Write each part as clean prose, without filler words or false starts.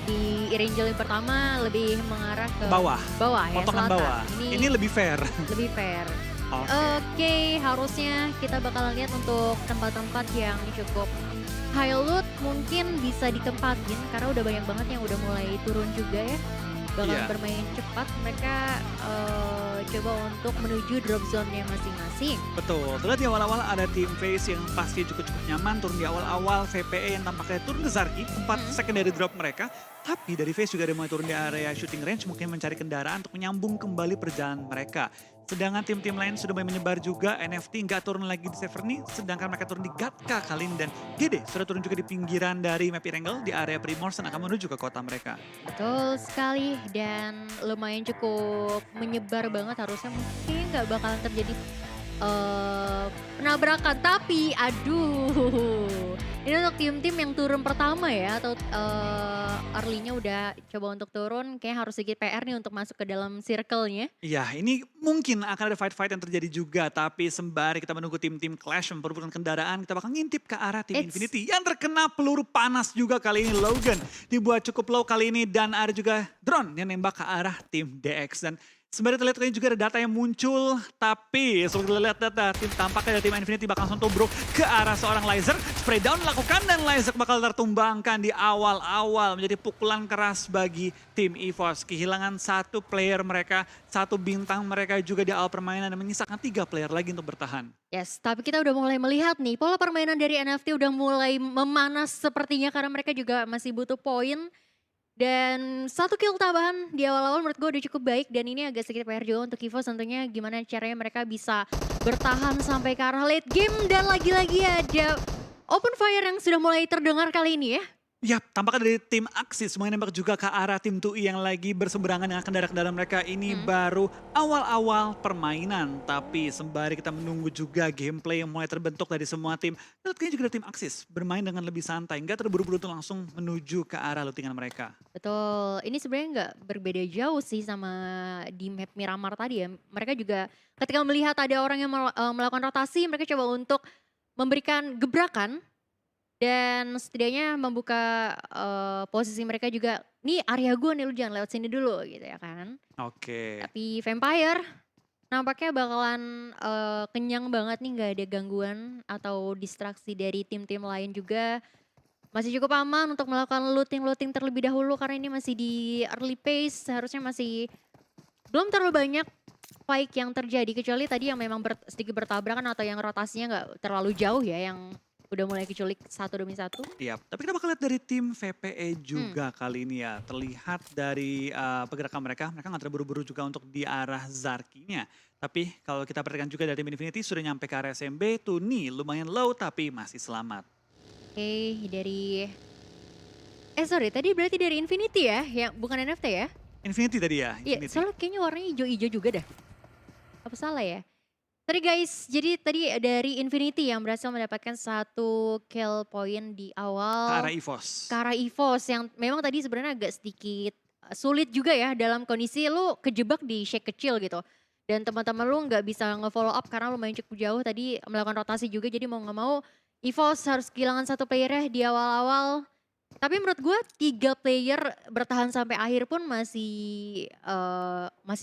di Erangel yang pertama lebih mengarah ke Bawah, bawah ya, potongan selatan. bawah. Ini lebih fair. lebih fair. Oke. Oke, harusnya kita bakalan lihat untuk tempat-tempat yang cukup high loot mungkin bisa ditempatin karena udah banyak banget yang udah mulai turun juga ya. Bakalan Iya. bermain cepat, mereka coba untuk menuju drop zone-nya masing-masing. Betul, terlihat di awal-awal ada tim Face yang pasti cukup-cukup nyaman turun di awal-awal, VPE yang tampaknya turun ke Zarki, tempat secondary drop mereka. Tapi dari Face juga ada mulai turun di area shooting range, mungkin mencari kendaraan untuk menyambung kembali perjalanan mereka. Sedangkan tim-tim lain sudah mulai menyebar juga, NFT nggak turun lagi di Severny, sedangkan mereka turun di Gatka, Kalin, dan GD sudah turun juga di pinggiran dari map Erangel di area Primorse dan akan menuju ke kota mereka. Betul sekali dan lumayan cukup menyebar banget, harusnya mungkin nggak bakalan terjadi penabrakan, tapi aduh ini untuk tim-tim yang turun pertama ya atau early-nya udah coba untuk turun, kayaknya harus sedikit PR nih untuk masuk ke dalam circle-nya. Iya, ini mungkin akan ada fight-fight yang terjadi juga, tapi sembari kita menunggu tim-tim Clash memperebutkan kendaraan, kita bakal ngintip ke arah tim It's Infinity yang terkena peluru panas juga kali ini. Logan dibuat cukup low kali ini dan ada juga drone yang nembak ke arah tim DX. Dan sembari terlihat kali ini juga ada data yang muncul, tapi seperti kita lihat data, tampaknya dari tim Infinity bakal langsung tubruk ke arah seorang Laser. Spray down dilakukan dan Laser bakal tertumbangkan di awal-awal menjadi pukulan keras bagi tim EVOS. Kehilangan satu player mereka, satu bintang mereka juga di awal permainan dan menyisakan 3 player lagi untuk bertahan. yes, tapi kita udah mulai melihat nih pola permainan dari NFT udah mulai memanas sepertinya karena mereka juga masih butuh poin. Dan satu kill tambahan di awal-awal menurut gue udah cukup baik dan ini agak sedikit PR juga untuk EVOS tentunya gimana caranya mereka bisa bertahan sampai ke arah late game dan lagi-lagi ada open fire yang sudah mulai terdengar kali ini ya. Ya, tampaknya dari tim Axis semuanya nembak juga ke arah tim 2i yang lagi berseberangan dengan kendaraan-kendaraan mereka. Ini baru awal-awal permainan, tapi sembari kita menunggu juga gameplay yang mulai terbentuk dari semua tim. Dan kayaknya juga dari tim Axis bermain dengan lebih santai, nggak terburu-buru tuh langsung menuju ke arah lootingan mereka. Betul, ini sebenarnya nggak berbeda jauh sih sama di map Miramar tadi ya. Mereka juga ketika melihat ada orang yang melakukan rotasi mereka coba untuk memberikan gebrakan. Dan setidaknya membuka posisi mereka juga, nih area gue nih lu jangan lewat sini dulu gitu ya kan. Oke. Tapi Vampire nampaknya bakalan kenyang banget nih gak ada gangguan atau distraksi dari tim-tim lain juga. Masih cukup aman untuk melakukan looting-looting terlebih dahulu karena ini masih di early pace, seharusnya masih belum terlalu banyak fight yang terjadi kecuali tadi yang memang sedikit bertabrakan atau yang rotasinya nggak terlalu jauh ya yang udah mulai keculik satu demi satu. Iya, tapi kita bakal lihat dari tim VPE juga kali ini ya. Terlihat dari pergerakan mereka nggak terburu-buru juga untuk di arah Zarkinya. Tapi kalau kita perhatikan juga dari tim Infinity sudah nyampe ke area SMB, tuh nih lumayan low tapi masih selamat. Oke, dari sorry tadi berarti dari Infinity ya, yang bukan NFT ya? Infinity tadi ya, Iya, Infinity. soalnya kayaknya warnanya hijau-hijau juga dah. Apa salah ya? Tadi guys, jadi tadi dari Infinity yang berhasil mendapatkan satu kill point di Ke awal. arah EVOS. Ke arah EVOS yang memang tadi sebenarnya agak sedikit sulit juga ya dalam kondisi lu kejebak di shake kecil gitu. Dan teman-teman lu nggak bisa nge-follow up karena lumayan cukup jauh tadi melakukan rotasi juga jadi mau nggak mau EVOS harus kehilangan satu playernya di awal-awal. Tapi menurut gue 3 player bertahan sampai akhir pun masih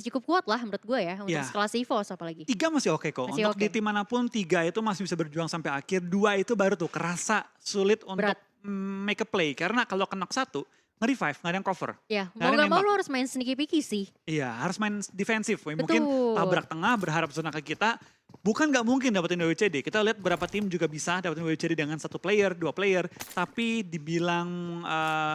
cukup kuat lah menurut gue ya untuk Iya. sekelas EVOS apalagi. 3 masih oke kok. Masih Untuk oke. di tim manapun 3 itu masih bisa berjuang sampai akhir. 2 itu baru tuh kerasa sulit untuk Berat. make a play. Karena kalau kena satu, nge-revive, nggak ada yang cover. Ya, Nggak mau ada yang nggak mau nembak. lu harus main sneaky picky sih. Iya, harus main defensif. Mungkin Betul. tabrak tengah, berharap zona ke kita. Bukan nggak mungkin dapetin WCD. Kita lihat beberapa tim juga bisa dapetin WCD dengan 1 player, 2 player. Tapi dibilang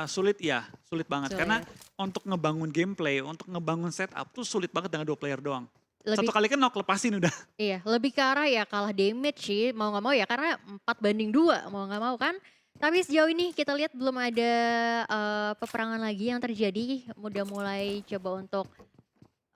sulit ya, sulit banget. Sulit. Karena untuk ngebangun gameplay, untuk ngebangun setup tuh sulit banget dengan 2 player doang. Lebih 1 kali knock lepasin udah. Iya, lebih ke arah ya kalah damage sih, mau nggak mau ya karena 4-2, mau nggak mau kan. Tapi sejauh ini kita lihat belum ada peperangan lagi yang terjadi, udah mulai coba untuk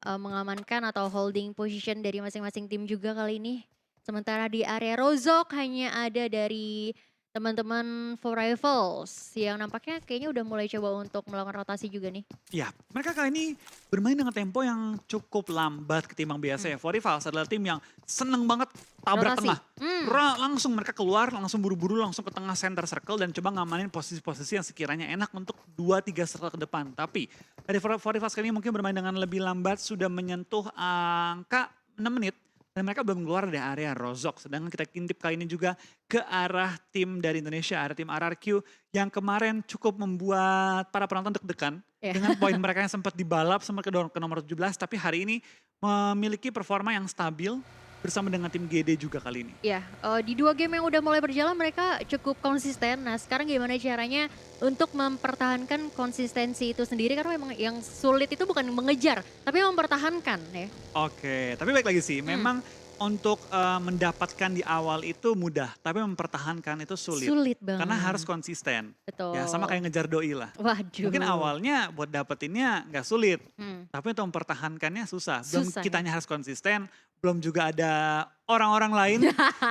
mengamankan atau holding position dari masing-masing tim juga kali ini. Sementara di area Rozok hanya ada dari teman-teman For Rivals yang nampaknya kayaknya udah mulai coba untuk melakukan rotasi juga nih. Ya, mereka kali ini bermain dengan tempo yang cukup lambat ketimbang biasa Hmm. ya. Forivals adalah tim yang seneng banget tabrak Rotasi. tengah. Hmm. Langsung mereka keluar, langsung buru-buru, langsung ke tengah center circle dan coba ngamanin posisi-posisi yang sekiranya enak untuk 2-3 circle ke depan. Tapi dari Forivals kali ini mungkin bermain dengan lebih lambat, sudah menyentuh angka 6 menit. Dan mereka belum keluar dari area Rozok. Sedangkan kita intip kali ini juga ke arah tim dari Indonesia, ada tim RRQ yang kemarin cukup membuat para penonton deg-degan Ya. dengan poin mereka yang sempat dibalap sempat ke nomor 17, tapi hari ini memiliki performa yang stabil bersama dengan tim GD juga kali ini. Ya, di 2 game yang udah mulai berjalan mereka cukup konsisten. Nah sekarang gimana caranya untuk mempertahankan konsistensi itu sendiri karena memang yang sulit itu bukan mengejar, tapi mempertahankan ya. Oke, tapi baik lagi sih, memang untuk mendapatkan di awal itu mudah, tapi mempertahankan itu sulit. Sulit banget. Karena harus konsisten. Betul. Ya sama kayak ngejar doi lah. Waduh. Mungkin awalnya buat dapetinnya nggak sulit, Hmm. tapi untuk mempertahankannya susah. Belum Susah, kitanya harus konsisten, belum juga ada orang-orang lain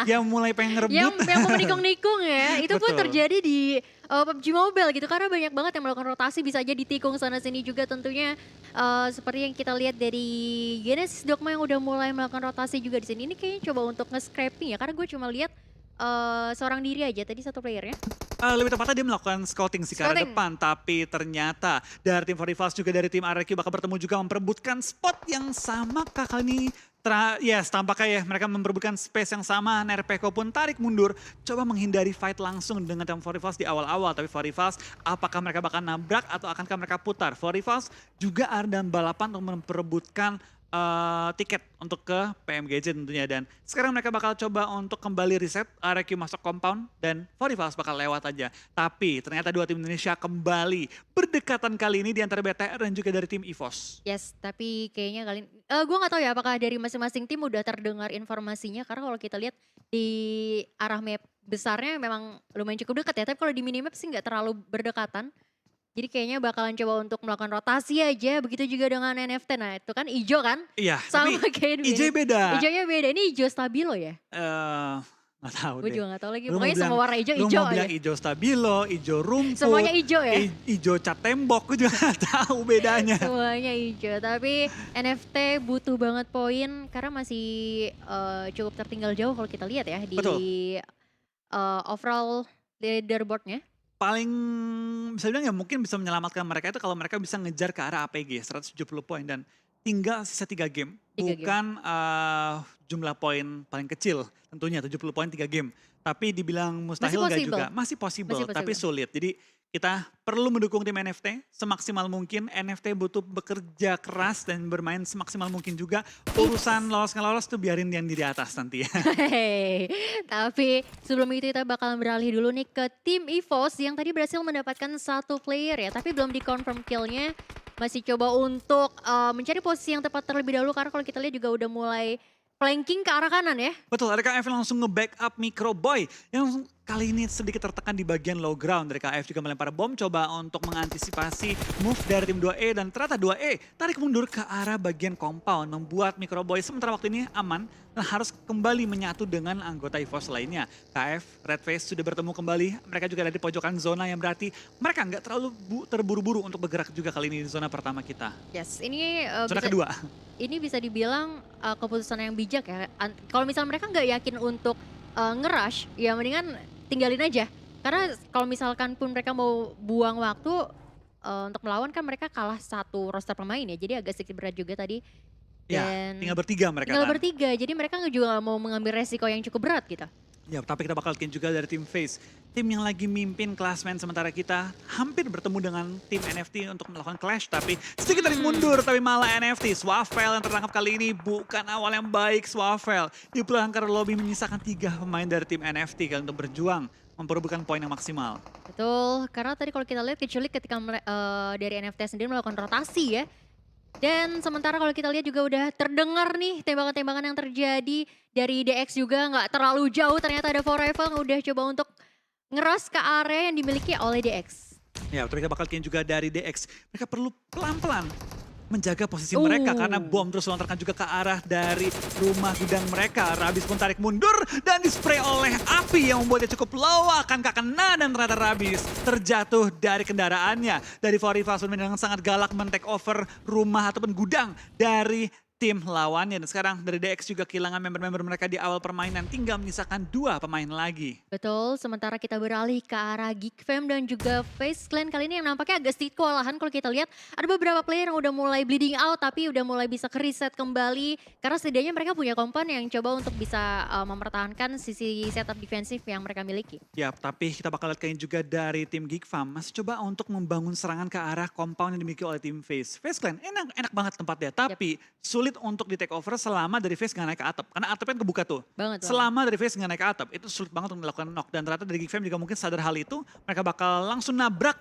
yang mulai pengen ngerebut. Yang mau menikung-nikung ya, itu pun Betul. terjadi di PUBG Mobile gitu. Karena banyak banget yang melakukan rotasi, bisa aja ditikung sana-sini juga tentunya. Seperti yang kita lihat dari Genesis Dogma yang udah mulai melakukan rotasi juga di sini. Ini kayaknya coba untuk nge-scraping ya, karena gue cuma lihat seorang diri aja tadi satu playernya. Lebih tepatnya dia melakukan scouting sih ke arah Scouting. depan. Tapi ternyata dari tim Forivals juga dari tim RRQ bakal bertemu juga memperebutkan spot yang sama kali ini. Yes, tampaknya ya mereka memperebutkan space yang sama. Nerpeko pun tarik mundur. Coba menghindari fight langsung dengan tim Forivals di awal-awal. Tapi Forivals apakah mereka bakal nabrak atau akankah mereka putar? Forivals juga ada dalam balapan untuk memperebutkan tiket untuk ke PMGJ tentunya. Dan sekarang mereka bakal coba untuk kembali reset, RRQ masuk compound dan Forivals bakal lewat aja. Tapi ternyata dua tim Indonesia kembali berdekatan kali ini di antara BTR dan juga dari tim EVOS. Yes, tapi kayaknya kali gue nggak tahu ya apakah dari masing-masing tim udah terdengar informasinya, karena kalau kita lihat di arah map besarnya memang lumayan cukup dekat ya, tapi kalau di minimap sih nggak terlalu berdekatan. Jadi kayaknya bakalan coba untuk melakukan rotasi aja, begitu juga dengan NFT. Nah itu kan hijau kan, Iya, sama tapi kayak di IJ beda. hijaunya beda, ini hijau stabilo ya? Nggak tahu Gue deh. juga nggak tahu lagi, Lu mau pokoknya semua bilang- warna hijau Lu hijau mau aja. bilang hijau stabilo, hijau rumput, Semuanya hijau ya? hijau cat tembok, gue juga nggak tahu bedanya. Semuanya hijau, tapi NFT butuh banget poin karena masih cukup tertinggal jauh kalau kita lihat ya di Betul. overall leaderboardnya. Paling bisa bilang ya mungkin bisa menyelamatkan mereka itu kalau mereka bisa ngejar ke arah APG 170 poin dan tinggal sisa 3 game. 3 game. Bukan jumlah poin paling kecil tentunya 70 poin 3 game. Tapi dibilang mustahil nggak possible. juga, masih possible, Masih tapi possible. sulit. Jadi kita perlu mendukung tim NFT semaksimal mungkin. NFT butuh bekerja keras dan bermain semaksimal mungkin juga. Urusan lolos nggak lolos tuh biarin yang di atas nanti ya. Hehehe. Tapi sebelum itu kita bakalan beralih dulu nih ke tim EVOS yang tadi berhasil mendapatkan 1 player ya, tapi belum dikonfirm killnya. Masih coba untuk mencari posisi yang tepat terlebih dahulu, karena kalau kita lihat juga udah mulai flanking ke arah kanan ya. Betul, RKF langsung nge-backup Microboy yang kali ini sedikit tertekan di bagian low ground. RKF juga melempar bom coba untuk mengantisipasi move dari tim 2E dan ternyata 2E tarik mundur ke arah bagian compound membuat Microboy sementara waktu ini aman dan harus kembali menyatu dengan anggota EVOS lainnya. KF, Redface sudah bertemu kembali, mereka juga ada di pojokan zona yang berarti mereka nggak terlalu terburu-buru untuk bergerak juga kali ini di zona pertama kita. Yes, ini Zona kedua. ini bisa dibilang keputusan yang bijak ya. Kalau misalnya mereka nggak yakin untuk nge-rush, ya mendingan tinggalin aja. Karena kalau misalkan pun mereka mau buang waktu untuk melawan, kan mereka kalah 1 roster pemain ya. Jadi agak sedikit berat juga tadi. Ya, Dan tinggal bertiga mereka tinggal kan. bertiga, jadi mereka juga nggak mau mengambil resiko yang cukup berat gitu. Ya, tapi kita bakal lihat juga dari tim FaZe. Tim yang lagi mimpin klasmen sementara kita hampir bertemu dengan tim NFT untuk melakukan clash. Tapi sedikit tarik mundur, tapi malah NFT. Swafel yang tertangkap kali ini bukan awal yang baik Swafel. Di belakang lobby menyisakan 3 pemain dari tim NFT kan untuk berjuang memperebutkan poin yang maksimal. Betul, karena tadi kalau kita lihat kecuali ketika dari NFT sendiri melakukan rotasi ya. Dan sementara kalau kita lihat juga udah terdengar nih tembakan-tembakan yang terjadi dari DX juga nggak terlalu jauh. Ternyata ada Forever yang udah coba untuk ngeras ke area yang dimiliki oleh DX. Ya, tapi kita bakal lihat juga dari DX. Mereka perlu pelan-pelan menjaga posisi mereka karena bom terus melontarkan juga ke arah dari rumah gudang mereka. Rabis pun tarik mundur dan dispray oleh api yang membuatnya cukup low, akankah kena, dan ternyata Rabis terjatuh dari kendaraannya. Dari Forifas dengan sangat galak men-take over rumah ataupun gudang dari tim lawannya. Dan sekarang dari DX juga kehilangan member-member mereka di awal permainan, tinggal menyisakan 2 pemain lagi. Betul, sementara kita beralih ke arah Geek Fam dan juga FaZe Clan kali ini yang nampaknya agak sedikit kewalahan kalau kita lihat ada beberapa player yang udah mulai bleeding out tapi udah mulai bisa ke-reset kembali karena setidaknya mereka punya kompan yang coba untuk bisa mempertahankan sisi setup defensif yang mereka miliki. Ya, tapi kita bakal lihat kayaknya juga dari tim Geek Fam masih coba untuk membangun serangan ke arah compound yang dimiliki oleh tim FaZe. FaZe Clan enak banget tempatnya, tapi sulit untuk di take over selama dari FaZe nggak naik ke atap. Karena atapnya kan kebuka tuh. Selama dari FaZe nggak naik ke atap, itu sulit banget untuk melakukan knock. Dan ternyata dari Geek Fam juga mungkin sadar hal itu, mereka bakal langsung nabrak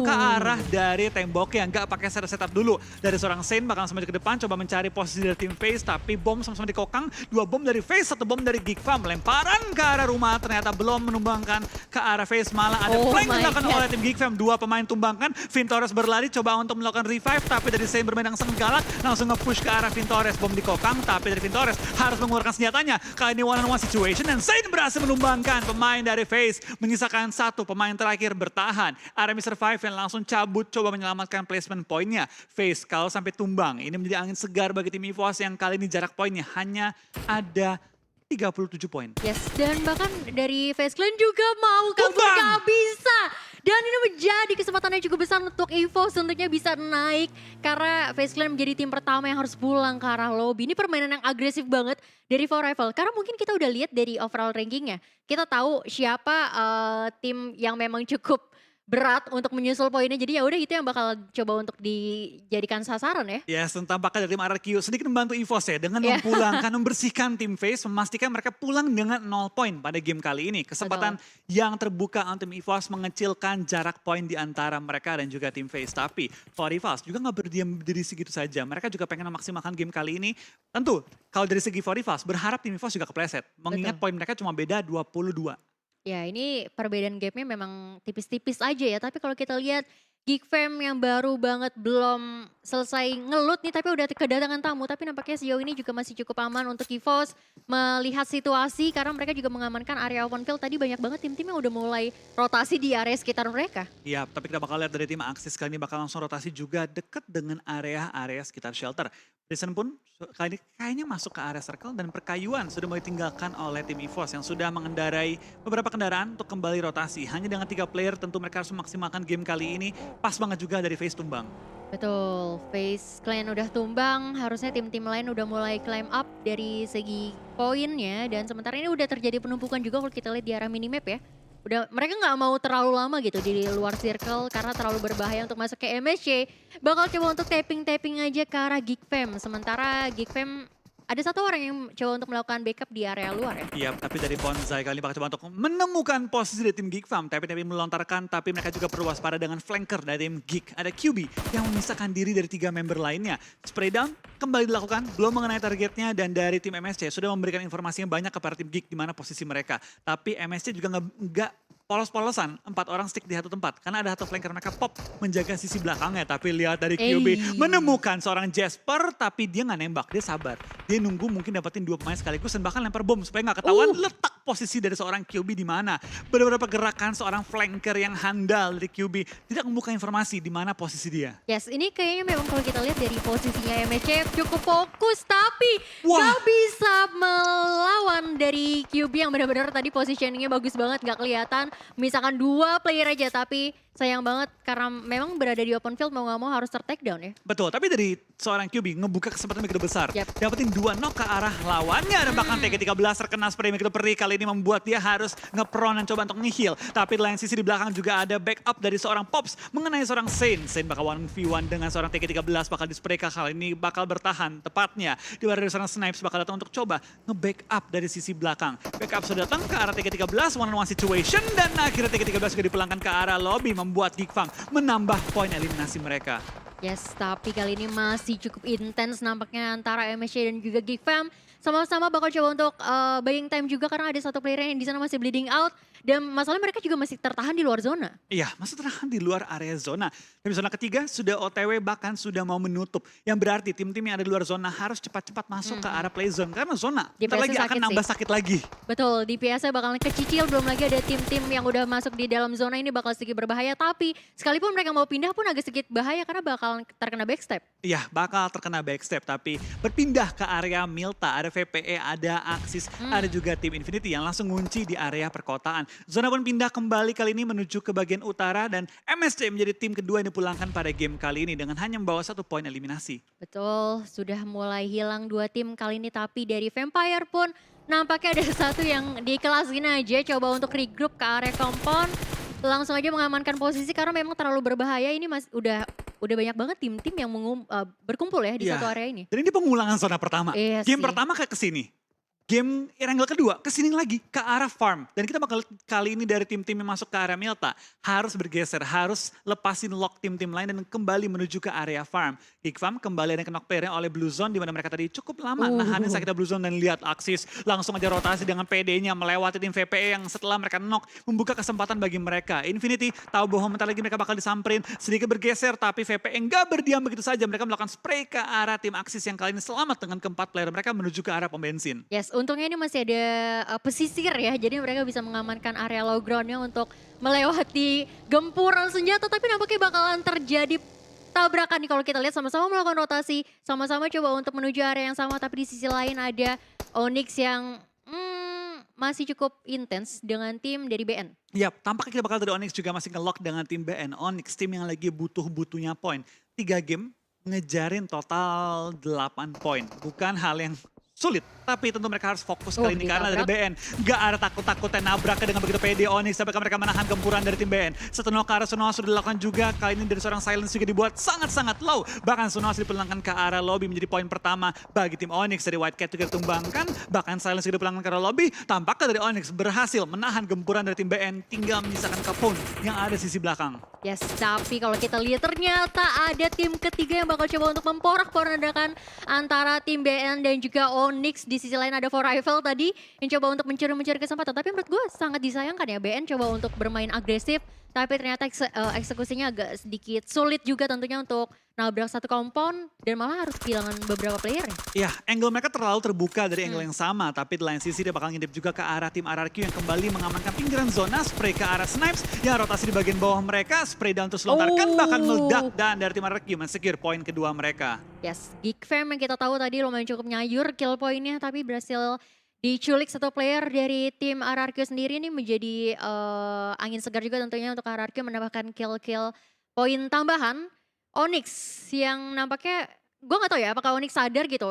ke arah dari tembok yang nggak pakai setup dulu. Dari seorang Saint bakal langsung maju ke depan, coba mencari posisi dari tim FaZe, tapi bom sama-sama dikokang. 2 bom dari FaZe, 1 bom dari Geek Fam. Lemparan ke arah rumah, ternyata belum menumbangkan ke arah FaZe. Malah ada flank dilakukan oleh tim Geek Fam. 2 pemain tumbangkan, Vintores berlari coba untuk melakukan revive, tapi dari Saint bermain yang sangat galak, langsung nge-push ke arah Vintores. Bom dikokang, tapi dari Vintores harus mengeluarkan senjatanya. Kali ini one on one situation dan Saint berhasil menumbangkan pemain dari FaZe. Menyisakan 1 pemain terakhir bertahan. Army Survive yang langsung cabut coba menyelamatkan placement poinnya. FaZe kalau sampai tumbang, ini menjadi angin segar bagi tim EVOS yang kali ini jarak poinnya hanya ada 37 poin. Yes, dan bahkan dari FaZe Clan juga mau kabur gak bisa. Dan ini menjadi kesempatan yang cukup besar untuk EVOS tentunya bisa naik. Karena FaZe Clan menjadi tim pertama yang harus pulang ke arah lobby. Ini permainan yang agresif banget dari ForRival. Karena mungkin kita udah lihat dari overall rankingnya. Kita tahu siapa tim yang memang cukup berat untuk menyusul poinnya. Jadi ya udah itu yang bakal coba untuk dijadikan sasaran ya. Yes, tampaknya dari tim RRQ sedikit membantu EVOS ya dengan memulangkan, membersihkan tim FaZe, memastikan mereka pulang dengan 0 poin pada game kali ini. Kesempatan yang terbuka untuk tim EVOS mengecilkan jarak poin di antara mereka dan juga tim FaZe. Tapi Forifas juga nggak berdiam diri segitu saja. Mereka juga pengen memaksimalkan game kali ini. Tentu kalau dari segi Forifas berharap tim EVOS juga kepleset. Mengingat poin mereka cuma beda 22. Ya ini perbedaan gapnya memang tipis-tipis aja ya. Tapi kalau kita lihat Geek Fam yang baru banget belum selesai ngelut nih tapi udah kedatangan tamu. Tapi nampaknya sejauh ini juga masih cukup aman untuk EVOS melihat situasi. Karena mereka juga mengamankan area open field. Tadi banyak banget tim-tim yang udah mulai rotasi di area sekitar mereka. Iya, tapi kita bakal lihat dari tim Axis kali ini bakal langsung rotasi juga dekat dengan area-area sekitar shelter. Risen pun kali ini kayaknya masuk ke area circle dan perkayuan sudah mulai ditinggalkan oleh tim EVOS yang sudah mengendarai beberapa kendaraan untuk kembali rotasi. Hanya dengan 3 player tentu mereka harus memaksimalkan game kali ini. Pas banget juga dari FaZe tumbang. Betul, FaZe Clan udah tumbang, harusnya tim-tim lain udah mulai climb up dari segi poinnya. Dan sementara ini udah terjadi penumpukan juga kalau kita lihat di arah minimap ya. Mereka nggak mau terlalu lama gitu di luar circle karena terlalu berbahaya untuk masuk ke MSC. Bakal coba untuk tapping aja ke arah Geek Fam. Sementara Geek Fam ada 1 orang yang coba untuk melakukan backup di area luar ya. Iya, tapi dari Bonsai kali ini bakal coba untuk menemukan posisi dari tim Geek Fam. Tapi melontarkan, tapi mereka juga perlu waspada dengan flanker dari tim Geek. Ada QB yang memisahkan diri dari 3 member lainnya. Spray down kembali dilakukan, belum mengenai targetnya. Dan dari tim MSC sudah memberikan informasi yang banyak kepada tim Geek di mana posisi mereka. Tapi MSC juga nggak polos-polosan, 4 orang stick di satu tempat. Karena ada 1 flanker mereka pop menjaga sisi belakangnya. Tapi lihat dari QB menemukan seorang Jasper, tapi dia nggak nembak, dia sabar. Dia nunggu mungkin dapetin 2 pemain sekaligus dan bahkan lempar bom supaya nggak ketahuan letak posisi dari seorang QB di mana. Beberapa gerakan seorang flanker yang handal dari QB tidak membuka informasi di mana posisi dia. Yes, ini kayaknya memang kalau kita lihat dari posisinya MSC cukup fokus tapi nggak bisa melawan dari QB yang benar-benar tadi positioningnya bagus banget, nggak kelihatan. Misalkan 2 player aja tapi sayang banget karena memang berada di open field mau nggak mau harus ter-take down ya. Betul, tapi dari seorang QB ngebuka kesempatan begitu besar. Dapetin 2 knock ke arah lawannya. Dan bahkan TG13 terkena spray begitu perih. Kali ini membuat dia harus nge-prone dan coba untuk nge-heal. Tapi di lain sisi di belakang juga ada backup dari seorang Pops mengenai seorang Saint. Saint bakal 1v1 dengan seorang TG13 bakal di-spray kali ini bakal bertahan tepatnya. Di luar dari seorang Snipes bakal datang untuk coba nge-backup dari sisi belakang. Backup sudah datang ke arah TG13, one-on-one situation. Dan akhirnya TG13 juga dipulangkan ke arah lobby membuat Geek Fam menambah poin eliminasi mereka. Yes, tapi kali ini masih cukup intens nampaknya antara MSC dan juga Geek Fam. Sama-sama bakal coba untuk buying time juga karena ada satu player yang di sana masih bleeding out. Dan masalahnya mereka juga masih tertahan di luar zona. Iya, masih tertahan di luar area zona. Dan zona ketiga sudah OTW bahkan sudah mau menutup. Yang berarti tim-tim yang ada di luar zona harus cepat-cepat masuk ke arah play zone. Karena zona DPS-nya bentar lagi akan sakit nambah sih. sakit lagi. Betul, DPS-nya bakalan kecicil, belum lagi ada tim-tim yang udah masuk di dalam zona ini bakal sedikit berbahaya. Tapi sekalipun mereka mau pindah pun agak sedikit bahaya karena bakalan terkena backstep. Iya, bakal terkena backstep. Tapi berpindah ke area Milta, ada VPE, ada Axis, ada juga tim Infinity yang langsung ngunci di area perkotaan. Zona pun pindah kembali kali ini menuju ke bagian utara dan MSC menjadi tim kedua yang dipulangkan pada game kali ini dengan hanya membawa 1 poin eliminasi. Betul, sudah mulai hilang 2 tim kali ini tapi dari Vampire pun nampaknya ada satu yang dikelasin aja coba untuk regroup ke area compound. Langsung aja mengamankan posisi karena memang terlalu berbahaya ini udah banyak banget tim-tim yang berkumpul ya di Iya. satu area ini. Dan ini pengulangan zona pertama. Iya Game sih. pertama kayak kesini. Game Erangel kedua kesini lagi ke arah farm. Dan kita bakal lihat kali ini dari tim-tim yang masuk ke area Milta harus bergeser, harus lepasin lock tim-tim lain dan kembali menuju ke area farm. Geek Fam kembali ada knock player oleh Blue Zone di mana mereka tadi cukup lama nahanin sakitnya Blue Zone dan lihat Axis langsung aja rotasi dengan PD-nya melewati tim VPE yang setelah mereka knock membuka kesempatan bagi mereka. Infinity tahu bahwa bentar lagi mereka bakal disamperin, sedikit bergeser tapi VPE nggak berdiam begitu saja. Mereka melakukan spray ke arah tim Axis yang kali ini selamat dengan keempat player mereka menuju ke arah pom bensin. Yes, untungnya ini masih ada pesisir ya, jadi mereka bisa mengamankan area low groundnya untuk melewati gempuran senjata. Tapi nampaknya bakalan terjadi tabrakan nih kalau kita lihat sama-sama melakukan rotasi, sama-sama coba untuk menuju area yang sama. Tapi di sisi lain ada Onyx yang masih cukup intens dengan tim dari BN. Yap, tampaknya kita bakal dari Onyx juga masih nge-lock dengan tim BN. Onyx tim yang lagi butuh-butuhnya poin. 3 game ngejarin total 8 poin. Bukan hal yang sulit, tapi tentu mereka harus fokus kali ini karena dari BN gak ada takut-takutnya nabraknya dengan begitu pede Onyx sampai mereka menahan gempuran dari tim BN. Setelah ke arah Sunoa sudah dilakukan juga, kali ini dari seorang Silence juga dibuat sangat-sangat low. Bahkan Sunoa sudah dipulangkan ke arah lobby menjadi poin pertama bagi tim Onyx. Dari White Cat juga ditumbangkan, bahkan Silence juga dipulangkan ke arah lobby. Tampaknya dari Onyx berhasil menahan gempuran dari tim BN, tinggal menyisakan Capone yang ada di sisi belakang. Yes, tapi kalau kita lihat ternyata ada tim ketiga yang bakal coba untuk memporak-porandakan antara tim BN dan juga Onyx. Di sisi lain ada For Rifle tadi yang coba untuk mencuri kesempatan. Tapi menurut gue sangat disayangkan ya, BN coba untuk bermain agresif. Tapi ternyata eksekusinya agak sedikit sulit juga tentunya untuk nabrak satu compound dan malah harus kehilangan beberapa player ya. Ya, angle mereka terlalu terbuka dari angle yang sama. Tapi di lain sisi dia bakal ngintip juga ke arah tim RRQ yang kembali mengamankan pinggiran zona. Spray ke arah Snipes yang rotasi di bagian bawah mereka. Spray down terus lontarkan bahkan meledak. Dan dari tim RRQ men-secure poin kedua mereka. Yes, Geek Fam yang kita tahu tadi lumayan cukup nyayur kill poinnya tapi berhasil diculik satu player dari tim RRQ sendiri ini menjadi angin segar juga tentunya untuk RRQ menambahkan kill-kill poin tambahan. Onyx yang nampaknya, gue gak tahu ya apakah Onyx sadar gitu,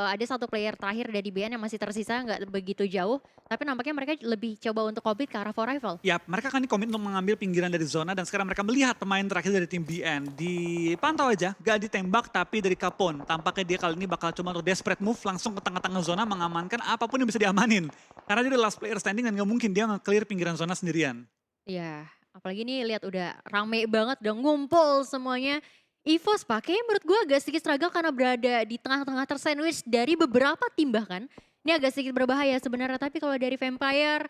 ada satu player terakhir dari BN yang masih tersisa nggak begitu jauh. Tapi nampaknya mereka lebih coba untuk compete ke arah For Rifle. Ya, mereka kan komit untuk mengambil pinggiran dari zona dan sekarang mereka melihat pemain terakhir dari tim BN. Dipantau aja, gak ditembak tapi dari Capone. Tampaknya dia kali ini bakal coba untuk desperate move langsung ke tengah-tengah zona mengamankan apapun yang bisa diamanin. Karena dia udah last player standing dan gak mungkin dia nge-clear pinggiran zona sendirian. Iya, apalagi ini lihat udah rame banget, udah ngumpul semuanya. EVOS pakai menurut gue agak sedikit struggle karena berada di tengah-tengah tersandwich dari beberapa tim bahkan. Ini agak sedikit berbahaya sebenarnya, tapi kalau dari Vampire,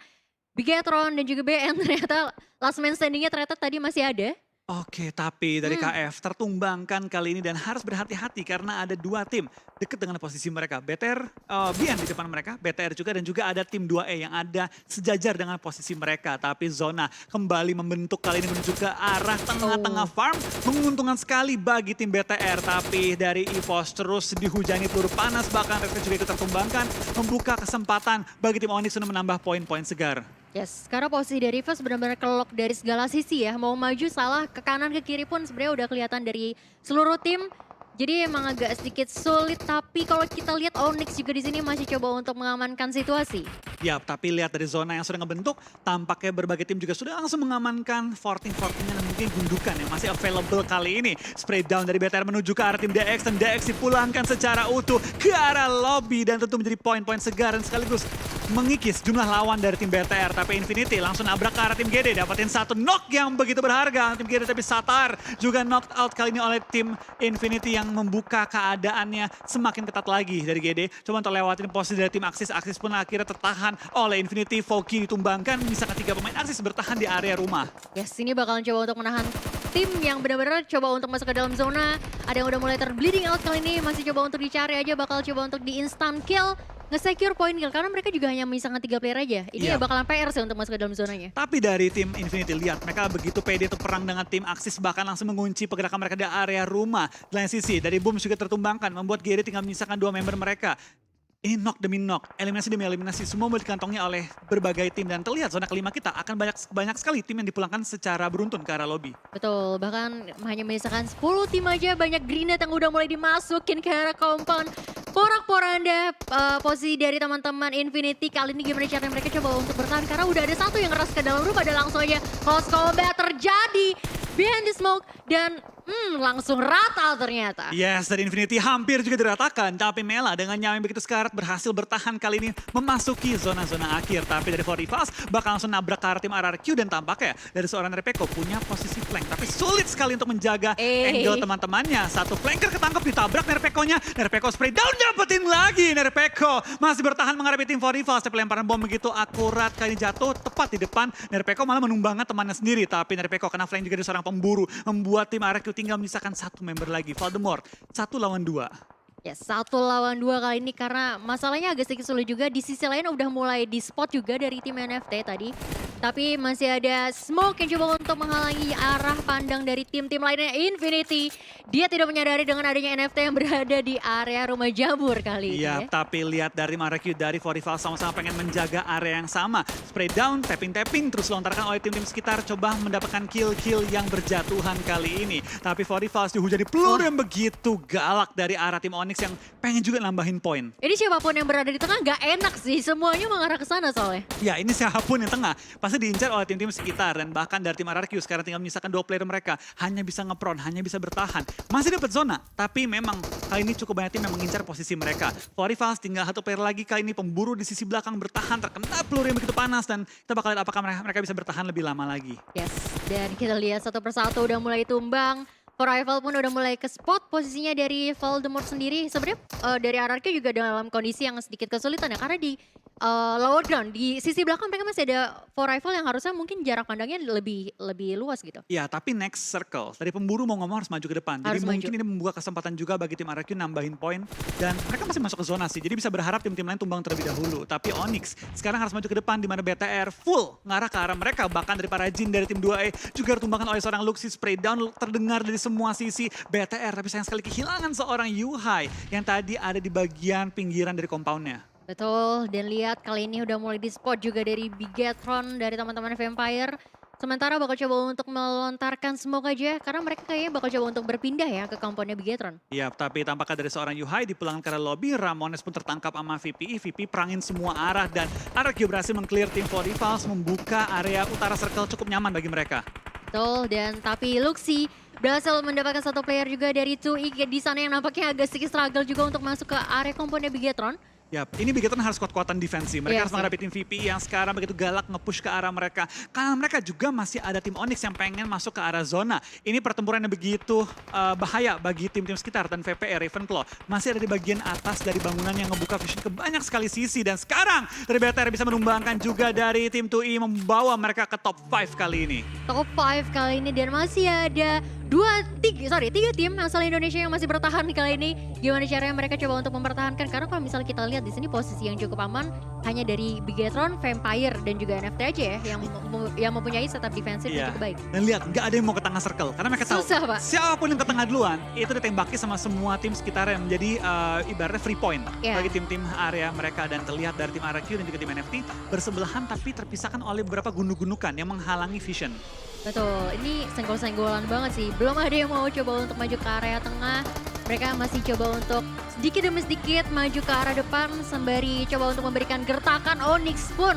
Bigetron dan juga BN ternyata last man standingnya ternyata tadi masih ada. Oke, tapi dari KF tertumbangkan kali ini dan harus berhati-hati karena ada 2 tim dekat dengan posisi mereka. BTR, BN di depan mereka, BTR juga dan juga ada tim 2E yang ada sejajar dengan posisi mereka. Tapi zona kembali membentuk kali ini menuju ke arah tengah-tengah farm. Menguntungkan sekali bagi tim BTR, tapi dari EVOS terus dihujani peluru panas. Bahkan mereka juga ikut tertumbangkan, membuka kesempatan bagi tim Onyx untuk menambah poin-poin segar. Yes, karena posisi dari EVOS benar-benar kelok dari segala sisi ya. Mau maju salah, ke kanan ke kiri pun sebenarnya udah kelihatan dari seluruh tim. Jadi emang agak sedikit sulit, tapi kalau kita lihat Onyx juga di sini masih coba untuk mengamankan situasi. Ya, tapi lihat dari zona yang sudah ngebentuk, tampaknya berbagai tim juga sudah langsung mengamankan 14-14 dan mungkin gundukan yang masih available kali ini. Spray down dari BTR menuju ke arah tim DX dan DX dipulangkan secara utuh ke arah lobby dan tentu menjadi poin-poin segar dan sekaligus mengikis jumlah lawan dari tim BTR. Tapi Infinity langsung nabrak ke arah tim GD. Dapetin satu knock yang begitu berharga. Tim GD tapi Satar juga knocked out kali ini oleh tim Infinity yang membuka keadaannya semakin ketat lagi dari GD. Coba untuk lewatin posisi dari tim Axis. Axis pun akhirnya tertahan oleh Infinity. Foki ditumbangkan. Bisa ketiga pemain Axis bertahan di area rumah. Yes, ini bakalan coba untuk menahan tim yang benar-benar coba untuk masuk ke dalam zona. Ada yang udah mulai bleeding out kali ini, masih coba untuk dicari aja, bakal coba untuk di instant kill, nge-secure point kill, karena mereka juga hanya menyisakan 3 player aja. Ini ya bakalan PR sih untuk masuk ke dalam zonanya. Tapi dari tim Infinity, lihat mereka begitu pede untuk perang dengan tim Axis, bahkan langsung mengunci pergerakan mereka di area rumah. Di lain sisi, dari Boom juga tertumbangkan, membuat GD tinggal menyisakan 2 member mereka. Ini knock demi knock, eliminasi demi eliminasi, semua boleh dikantongnya oleh berbagai tim. Dan terlihat zona kelima kita akan banyak sekali tim yang dipulangkan secara beruntun ke arah lobby. Betul, bahkan hanya menyisakan 10 tim aja, banyak grenade yang udah mulai dimasukin ke arah compound. Porak-poranda posisi dari teman-teman Infinity. Kali ini gimana cara mereka coba untuk bertahan, karena udah ada satu yang ngeras ke dalam rumah dan langsung aja close combat terjadi behind the smoke dan langsung rata ternyata. Yes, dari Infinity hampir juga diratakan. Tapi Mela dengan nyawa yang begitu sekarat berhasil bertahan kali ini memasuki zona-zona akhir. Tapi dari 40 bakal langsung nabrak ke arah tim RRQ dan tampaknya dari seorang Nerpeko punya posisi flank. Tapi sulit sekali untuk menjaga angle teman-temannya. Satu flanker ketangkep ditabrak Nerpekonya. Nerpeko spray down, dapetin lagi Nerpeko. Masih bertahan menghadapi tim 40. Tapi lemparan bom begitu akurat kali ini jatuh tepat di depan. Nerpeko malah menumbangkan temannya sendiri. Tapi Nerpeko kena flank juga dari seorang pemburu. Membuat tim RRQ tinggal menyisakan satu member lagi, Voldemort. 1 lawan 2. Ya, 1 lawan 2 kali ini karena masalahnya agak sedikit sulit juga. Di sisi lain udah mulai di spot juga dari tim NFT tadi. Tapi masih ada smoke yang coba untuk menghalangi arah pandang dari tim-tim lainnya. Infinity, dia tidak menyadari dengan adanya NFT yang berada di area rumah jamur kali ini. Iya, tapi lihat dari Marekyu, dari 45 sama-sama pengen menjaga area yang sama. Spray down, tapping-tapping, terus lontarkan oleh tim-tim sekitar. Coba mendapatkan kill-kill yang berjatuhan kali ini. Tapi 45 dihujani peluru yang begitu galak dari arah tim Onyx yang pengen juga nambahin poin. Ini siapapun yang berada di tengah gak enak sih, semuanya mengarah ke sana soalnya. Ya, ini siapapun yang tengah pasti diincar oleh tim-tim sekitar. Dan bahkan dari tim RRQ sekarang tinggal menyisakan 2 player mereka. Hanya bisa ngepron, hanya bisa bertahan. Masih dapat zona, tapi memang kali ini cukup banyak tim yang mengincar posisi mereka. 45 tinggal 1 player lagi kali ini, pemburu di sisi belakang bertahan, terkena peluru yang begitu panas. Dan kita bakal lihat apakah mereka bisa bertahan lebih lama lagi. Yes, dan kita lihat satu persatu udah mulai tumbang. Rival pun udah mulai ke spot posisinya dari Voldemort sendiri. Sebenarnya dari RRQ juga dalam kondisi yang sedikit kesulitan ya, karena di lower ground di sisi belakang mereka masih ada Rival yang harusnya mungkin jarak pandangnya lebih luas gitu. Ya, tapi next circle dari pemburu mau ngomong harus maju ke depan. Harus Jadi maju. mungkin ini membuka kesempatan juga bagi tim RRQ nambahin poin. Dan mereka masih masuk ke zona sih. Jadi bisa berharap tim-tim lain tumbang terlebih dahulu. Tapi Onyx sekarang harus maju ke depan di mana BTR full ngarah ke arah mereka. Bahkan dari para Jin dari tim 2E juga ditumbangkan oleh seorang Luxi. Spray down terdengar dari semua sisi BTR. Tapi sayang sekali kehilangan seorang Yuhai yang tadi ada di bagian pinggiran dari compoundnya. Betul, dan lihat kali ini udah mulai di spot juga dari Bigetron dari teman-teman Vampire. Sementara bakal coba untuk melontarkan smoke aja, karena mereka kayaknya bakal coba untuk berpindah ya ke compoundnya Bigetron. Iya, tapi tampaknya dari seorang Yuhai dipulangkan ke arah lobby. Ramones pun tertangkap sama VP. VP perangin semua arah dan RRQ berhasil meng-clear tim 40 membuka area utara circle cukup nyaman bagi mereka. Betul, dan tapi Luxi berhasil mendapatkan satu player juga dari 2E di sana yang nampaknya agak sedikit struggle juga untuk masuk ke area compoundnya Bigetron. Yap, ini Bigetron harus kuat-kuatan defensi. Mereka Iya harus sih. menghadapi tim VP yang sekarang begitu galak nge-push ke arah mereka. Karena mereka juga masih ada tim Onyx yang pengen masuk ke arah zona. Ini pertempuran yang begitu bahaya bagi tim-tim sekitar. Dan VPR, Ravenclaw masih ada di bagian atas dari bangunan yang ngebuka vision ke banyak sekali sisi. Dan sekarang dari BTR bisa menumbangkan juga dari tim 2E membawa mereka ke top 5 kali ini. Top 5 kali ini dan masih ada 3 tim asal Indonesia yang masih bertahan kali ini. Gimana caranya mereka coba untuk mempertahankan, karena kalau misalnya kita lihat di sini posisi yang cukup aman hanya dari Bigetron, Vampire dan juga NFT aja ya yang mempunyai setup defensif yang cukup baik. Dan lihat, nggak ada yang mau ke tengah circle. Karena mereka tahu Susah, Pak. siapapun yang ke tengah duluan, itu ditembaki sama semua tim sekitar yang menjadi ibaratnya free point bagi tim-tim area mereka. Dan terlihat dari tim RRQ dan juga tim NFT bersebelahan tapi terpisahkan oleh beberapa gunung-gundukan yang menghalangi vision. Betul, ini senggol-senggolan banget sih. Belum ada yang mau coba untuk maju ke area tengah. Mereka masih coba untuk sedikit demi sedikit maju ke arah depan sembari coba untuk memberikan gertakan. Onyx pun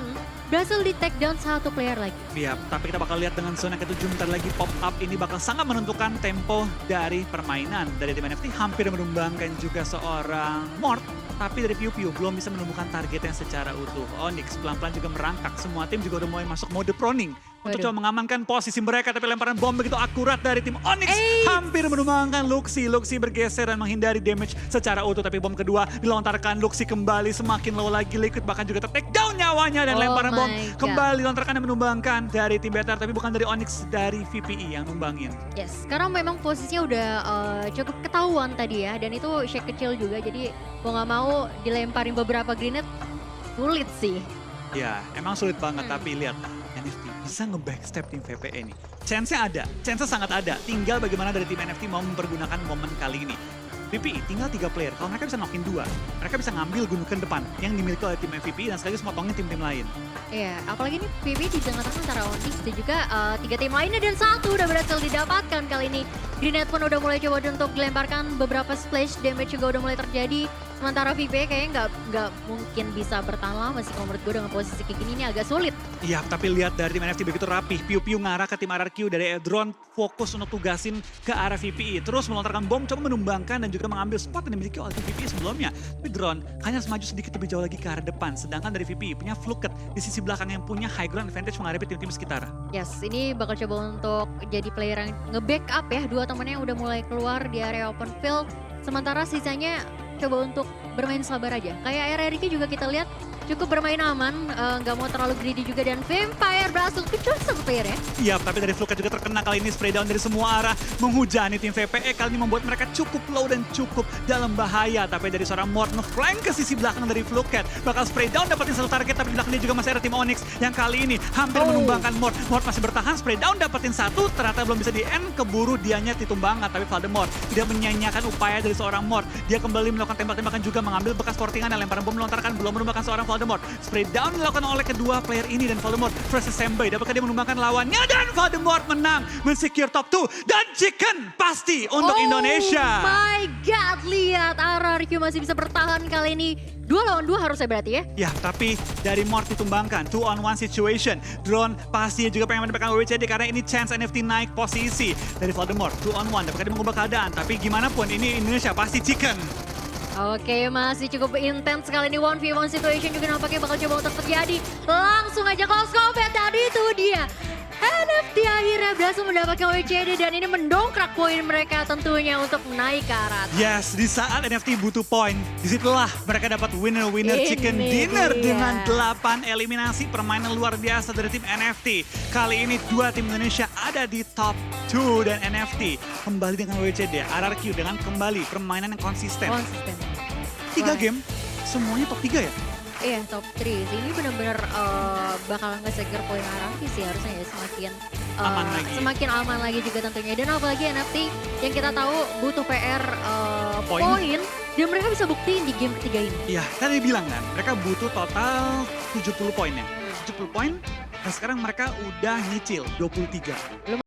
berhasil di take down satu player lagi. Iya, tapi kita bakal lihat dengan zona ke-7 bentar lagi pop up ini bakal sangat menentukan tempo dari permainan. Dari tim NFT hampir menumbangkan juga seorang Mort, tapi dari Piu Piu belum bisa menemukan targetnya secara utuh. Onyx pelan-pelan juga merangkak, semua tim juga udah mulai masuk mode proning untuk Waduh. coba mengamankan posisi mereka, tapi lemparan bom begitu akurat dari tim Onyx hampir menumbangkan Luxi. Luxi bergeser dan menghindari damage secara utuh, tapi bom kedua dilontarkan. Luxi kembali semakin low lagi, Liquid bahkan juga ter-take down nyawanya dan Oh lemparan bom my God. kembali dilontarkan dan menumbangkan dari tim Betar, tapi bukan dari Onyx, dari VPE yang numbangin. Yes, sekarang memang posisinya udah cukup ketahuan tadi ya, dan itu shake kecil juga, jadi mau nggak mau dilemparin beberapa grenade sulit sih. Ya, emang sulit banget, tapi lihat NFT bisa nge-backstep tim VPE ini. Chance-nya ada, chance-nya sangat ada. Tinggal bagaimana dari tim NFT mau mempergunakan momen kali ini. VPE tinggal 3 player, kalau mereka bisa knockin 2, mereka bisa ngambil gundukan depan yang dimiliki oleh tim VPE dan sekaligus motongin tim-tim lain. Iya, apalagi ini PB di tengah-tengah antara Onyx dan juga 3 tim lainnya, dan satu udah berhasil didapatkan kali ini. Grenade pun udah mulai coba untuk dilemparkan, beberapa splash damage juga udah mulai terjadi. Sementara VP kayaknya nggak mungkin bisa bertahan lama sih, kalau menurut gue dengan posisi kayak gini ini agak sulit. Iya, tapi lihat dari tim NFT begitu rapih. Piu-piu ngarah ke tim RRQ, dari Edron fokus untuk tugasin ke arah VPE. Terus melontarkan bom, coba menumbangkan dan juga mengambil spot yang dimiliki oleh tim VPE sebelumnya. Tapi Drone hanya maju sedikit lebih jauh lagi ke arah depan. Sedangkan dari VPE punya Fluket di sisi belakang yang punya high ground advantage menghadapi tim-tim sekitar. Yes, ini bakal coba untuk jadi player yang nge-backup ya. Dua temennya udah mulai keluar di area open field. Sementara sisanya coba untuk bermain sabar aja. Kayak RRQ juga kita lihat cukup bermain aman, nggak mau terlalu greedy juga, dan Vampire berhasil kecuali satu player ya. Iya, tapi dari Fluket juga terkena kali ini, spray down dari semua arah menghujani tim VPE. Kali ini membuat mereka cukup low dan cukup dalam bahaya. Tapi dari seorang Mort nge-flank ke sisi belakang dari Fluket, bakal spray down dapetin satu target, tapi di belakang dia juga masih ada tim Onyx yang kali ini hampir menumbangkan Mort. Mort masih bertahan, spray down dapetin satu, ternyata belum bisa di-end, keburu dianya ditumbangkan. Tapi Voldemort tidak menyanyiakan upaya dari seorang Mort. Dia kembali melakukan tembak-tembakan juga, mengambil bekas portingan dan lemparan bom melontarkan, belum menumbangkan seorang Voldemort. Spray down dilakukan oleh kedua player ini dan Voldemort versus Sembei. Dapatkah dia menumbangkan lawannya, dan Voldemort menang, mensecure top 2 dan chicken pasti untuk Indonesia. Oh my God, lihat RRQ masih bisa bertahan kali ini. 2 lawan 2 harusnya berarti ya. Ya, tapi dari Mort ditumbangkan, 2-on-1 situation. Drone pasti juga pengen mendapatkan WWCD karena ini chance NFT naik posisi. Dari Voldemort, 2-on-1, dapatkah dia mengubah keadaan? Tapi gimana pun, ini Indonesia pasti chicken. Oke, masih cukup intens sekali ini 1v1 situation juga nampaknya bakal coba untuk terjadi. Langsung aja close combat, tadi itu dia. NFT akhirnya berhasil mendapatkan WCD dan ini mendongkrak poin mereka tentunya untuk naik ke arah atas. Yes, di saat NFT butuh poin, disitulah mereka dapat winner-winner Ini chicken dinner dia. dengan 8 eliminasi, permainan luar biasa dari tim NFT. Kali ini 2 tim Indonesia ada di top 2 dan NFT kembali dengan WCD, RRQ dengan kembali permainan yang konsisten. Konsisten. 3 Wah. game, semuanya top 3 ya? Iya, top 3. Ini benar-benar bakal nge-secure poin RRQ sih harusnya ya, Aman lagi. semakin aman lagi juga tentunya. Dan apalagi NFT yang kita tahu butuh PR Poin. poin, dan mereka bisa buktiin di game ketiga ini. Iya, tadi bilang kan, mereka butuh total 70 poin ya. 70 poin, dan sekarang mereka udah nyicil 23.